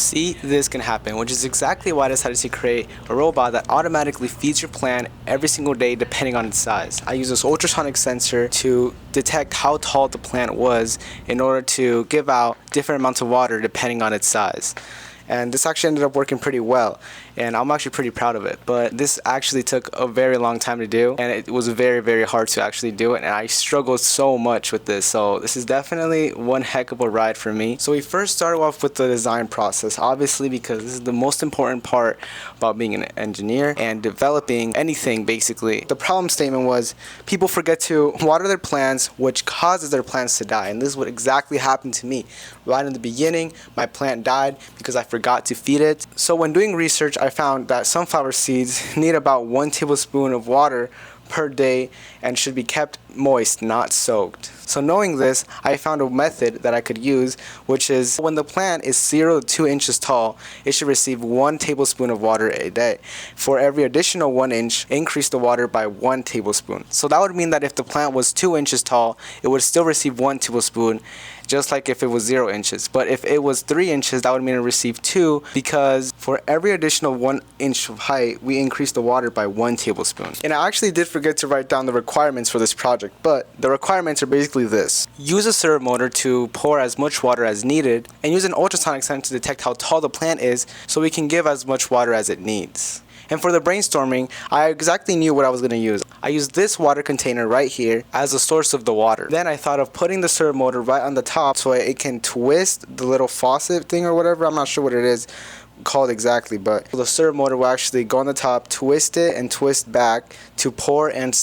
see this can happen, which is exactly why I decided to create a robot that automatically feeds your plant every single day depending on its size. I use this ultrasonic sensor to detect how tall the plant was in order to give out different amounts of water depending on its size. And this actually ended up working pretty well, and I'm actually pretty proud of it. But this actually took a very long time to do, and it was very, very hard to actually do it, and I struggled so much with this. So this is definitely one heck of a ride for me. So we first started off with the design process, obviously, because this is the most important part about being an engineer and developing anything, basically. The problem statement was people forget to water their plants, which causes their plants to die, and this is what exactly happened to me. Right in the beginning, my plant died because I forgot to feed it. So when doing research, I found that sunflower seeds need about 1 tablespoon of water per day and should be kept moist, not soaked. So knowing this, I found a method that I could use, which is when the plant is 0 to 2 inches tall, it should receive 1 tablespoon of water a day. For every additional 1 inch, increase the water by 1 tablespoon. So that would mean that if the plant was 2 inches tall, it would still receive 1 tablespoon, just like if it was 0 inches. But if it was 3 inches, that would mean it received 2, because for every additional 1 inch of height, we increase the water by 1 tablespoon. And I actually did forget to write down the requirements for this project, but the requirements are basically this. Use a servo motor to pour as much water as needed, and use an ultrasonic sensor to detect how tall the plant is so we can give as much water as it needs. And for the brainstorming, I exactly knew what I was going to use. I used this water container right here as a source of the water. Then I thought of putting the servo motor right on the top so it can twist the little faucet thing or whatever. I'm not sure what it is called exactly, but the servo motor will actually go on the top, twist it, and twist back to pour and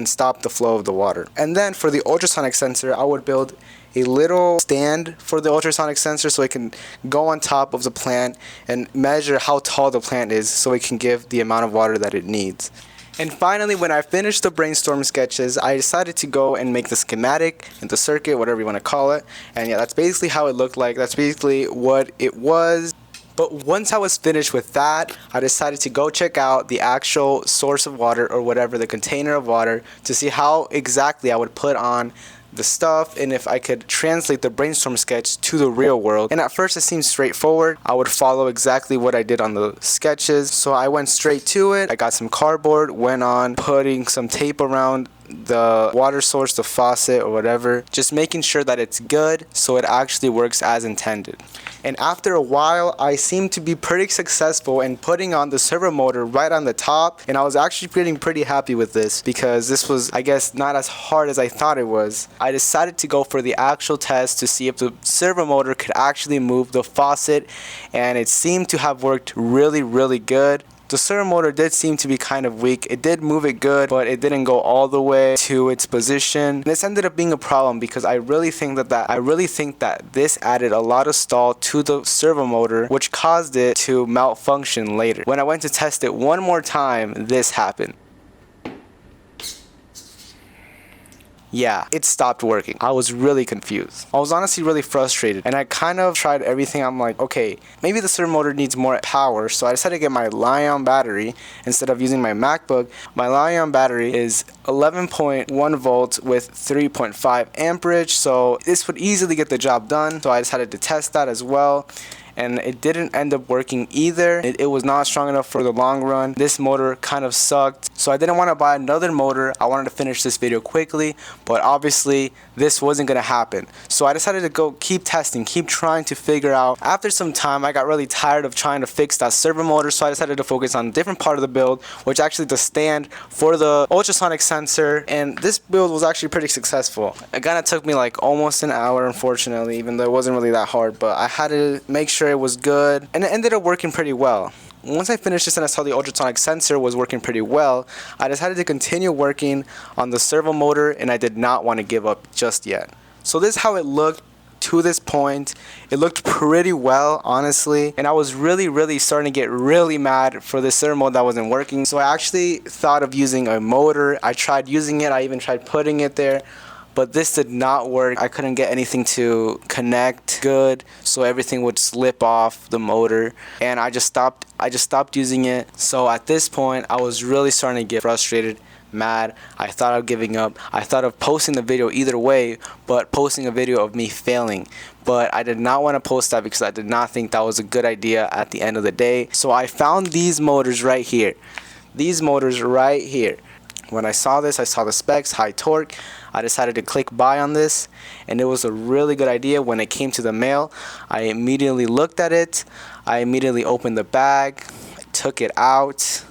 stop the flow of the water. And then for the ultrasonic sensor, I would build a little stand for the ultrasonic sensor so it can go on top of the plant and measure how tall the plant is so it can give the amount of water that it needs. And finally, when I finished the brainstorm sketches, I decided to go and make the schematic and the circuit, whatever you want to call it. And yeah, that's basically how it looked like. That's basically what it was. But once I was finished with that, I decided to go check out the actual source of water, or whatever, the container of water, to see how exactly I would put on the stuff and if I could translate the brainstorm sketch to the real world. And at first it seemed straightforward. I would follow exactly what I did on the sketches. So I went straight to it. I got some cardboard, went on putting some tape around the water source, the faucet or whatever, just making sure that it's good so it actually works as intended. And after a while, I seemed to be pretty successful in putting on the servo motor right on the top, and I was actually feeling pretty happy with this because this was, I guess, not as hard as I thought it was. I decided to go for the actual test to see if the servo motor could actually move the faucet, and it seemed to have worked really, really good. The servo motor did seem to be kind of weak. It did move it good, but it didn't go all the way to its position. This ended up being a problem because I really think that this added a lot of stall to the servo motor, which caused it to malfunction later. When I went to test it one more time, this happened. Yeah, it stopped working. I was really confused. I was honestly really frustrated, and I kind of tried everything. I'm like, okay, maybe the servo motor needs more power, so I decided to get my Li-ion battery instead of using my MacBook. My Li-ion battery is 11.1 volts with 3.5 amperage, so this would easily get the job done. So I decided to test that as well, and it didn't end up working either. It was not strong enough for the long run. This motor kind of sucked, so I didn't want to buy another motor. I wanted to finish this video quickly, but obviously this wasn't gonna happen. So I decided to go keep testing, keep trying to figure out. After some time, I got really tired of trying to fix that servo motor, so I decided to focus on a different part of the build, which actually the stand for the ultrasonic sensor, and this build was actually pretty successful. It kind of took me like almost an hour, unfortunately, even though it wasn't really that hard, but I had to make sure it was good, and it ended up working pretty well. Once I finished this and I saw the ultrasonic sensor was working pretty well, I decided to continue working on the servo motor, and I did not want to give up just yet. So this is how it looked to this point. It looked pretty well, honestly, and I was really starting to get really mad for the servo motor that wasn't working. So I actually thought of using a motor. I tried using it, I even tried putting it there, but this did not work. I couldn't get anything to connect good, so everything would slip off the motor, and I just stopped using it. So at this point, I was really starting to get frustrated, mad. I thought of giving up. I thought of posting the video either way, but posting a video of me failing. But I did not want to post that because I did not think that was a good idea at the end of the day. So I found these motors right here. These motors right here. When I saw this, I saw the specs, high torque. I decided to click buy on this, and it was a really good idea. When it came to the mail, I immediately looked at it. I immediately opened the bag, took it out,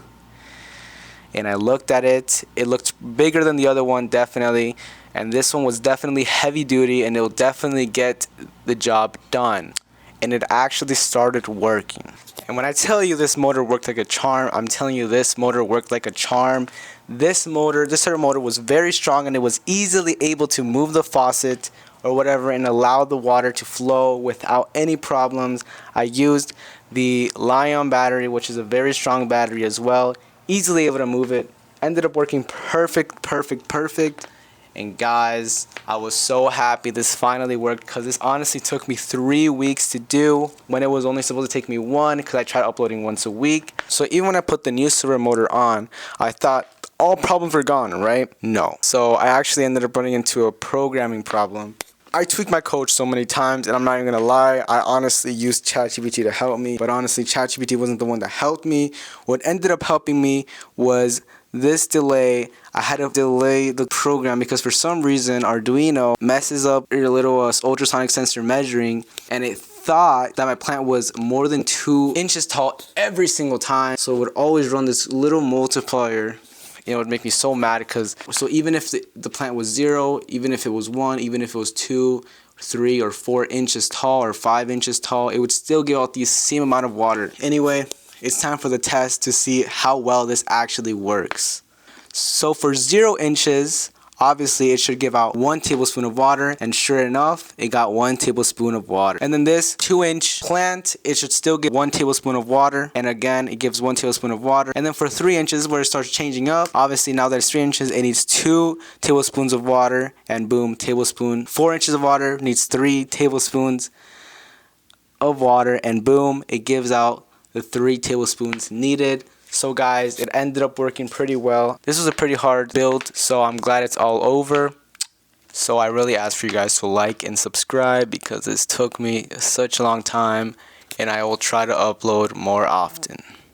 and I looked at it. It looked bigger than the other one, definitely, and this one was definitely heavy duty, and it will definitely get the job done. And it actually started working. And when I tell you this motor worked like a charm, I'm telling you this motor worked like a charm. This servo motor was very strong, and it was easily able to move the faucet or whatever and allow the water to flow without any problems. I used the Li-ion battery, which is a very strong battery as well. Easily able to move it. Ended up working perfect. And guys, I was so happy this finally worked, because this honestly took me 3 weeks to do when it was only supposed to take me 1, because I tried uploading once a week. So even when I put the new servo motor on, I thought all problems were gone, right? No. So I actually ended up running into a programming problem. I tweaked my code so many times, and I'm not even gonna lie, I honestly used ChatGPT to help me, but honestly ChatGPT wasn't the one that helped me. What ended up helping me was this delay. I had to delay the program because for some reason Arduino messes up your little ultrasonic sensor measuring, and it thought that my plant was more than 2 inches tall every single time. So it would always run this little multiplier. It would make me so mad, because so even if the plant was 0, even if it was 1, even if it was 2, 3, or 4 inches tall or 5 inches tall, it would still give out the same amount of water. Anyway, it's time for the test to see how well this actually works. So for 0 inches, obviously it should give out 1 tablespoon of water, and sure enough, it got 1 tablespoon of water. And then this 2-inch plant, it should still get 1 tablespoon of water, and again, it gives 1 tablespoon of water. And then for 3 inches, where it starts changing up, obviously now that it's 3 inches, it needs 2 tablespoons of water, and boom, tablespoon. 4 inches of water needs 3 tablespoons of water, and boom, it gives out the 3 tablespoons needed. So guys, it ended up working pretty well. This was a pretty hard build, so I'm glad it's all over. So I really ask for you guys to like and subscribe, because this took me such a long time, and I will try to upload more often.